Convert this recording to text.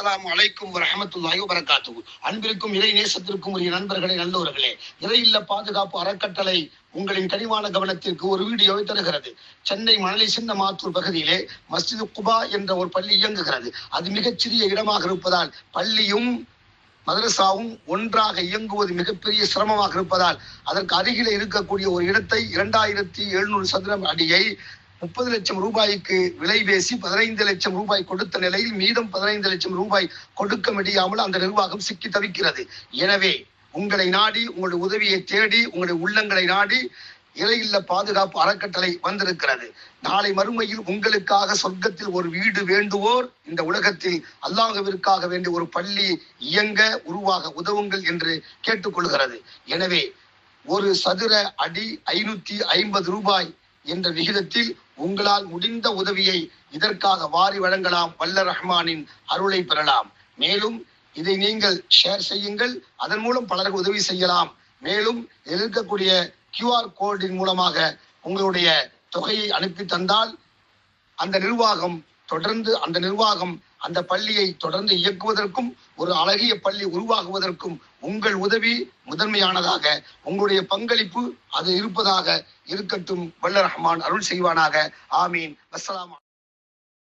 அஸ்ஸலாமு அலைக்கும் வரஹ்மத்துல்லாஹி வபரகாத்துஹு. அன்பிற்கும் இறை நேசத்திற்கும் உரிய நண்பர்களே, நல்லோர்களே, இறை இல்ல பாதுகாப்பு அறக்கட்டளை உங்களின் கனிவான கவனத்திற்கு ஒரு வீடியோவை தருகிறது. சென்னை மணலி சின்னமாத்தூர் பகுதியிலே மஸ்ஜிது குபா என்ற ஒரு பள்ளி இயங்குகிறது. அது மிகச்சிறிய இடமாக இருப்பதால் பள்ளியும் மதரசாவும் ஒன்றாக இயங்குவது மிகப்பெரிய சிரமமாக இருப்பதால் அதற்கு அருகிலே இருக்கக்கூடிய ஒரு இடத்தை 2700 சதுர அடியை 30 லட்சம் ரூபாய்க்கு விலை பேசி 15 லட்சம் ரூபாய் கொடுத்த நிலையில் மீதம் 15 லட்சம் ரூபாய் கொடுக்க முடியாமல் அந்த நிர்வாகம் சிக்கி தவிக்கிறது. எனவே உங்களை நாடி, உங்களுடைய உதவியை தேடி, உங்களுடைய உள்ளங்களை நாடி இறை இல்ல பாதுகாப்பு அறக்கட்டளை வந்திருக்கிறது. நாளை மறுமையில் உங்களுக்காக சொர்க்கத்தில் ஒரு வீடு வேண்டுவோர் இந்த உலகத்தில் அல்லாஹ்விற்காக வேண்டிய ஒரு பள்ளி இயங்க உருவாக உதவுங்கள் என்று கேட்டுக்கொள்கிறது. எனவே ஒரு சதுர அடி 550 ரூபாய் என்ற விகிதத்தில் உங்களால் முடிந்த உதவியை இதற்காக வாரி வழங்கலாம். வல்ல ரஹ்மானின் அருளை பெறலாம். மேலும் இதை நீங்கள் ஷேர் செய்யுங்கள். அதன் மூலம் பலருக்கு உதவி செய்யலாம். மேலும் இருக்கக்கூடிய QR கோடின் மூலமாக உங்களுடைய தொகையை அனுப்பி தந்தால் அந்த நிர்வாகம் அந்த பள்ளியை தொடர்ந்து இயக்குவதற்கும் ஒரு அழகிய பள்ளி உருவாகுவதற்கும் உங்கள் உதவி முதன்மையானதாக, உங்களுடைய பங்களிப்பு அது இருப்பதாக இருக்கட்டும். வல்ல ரஹ்மான் அருள் செய்வானாக. ஆமீன். அஸ்ஸலாமு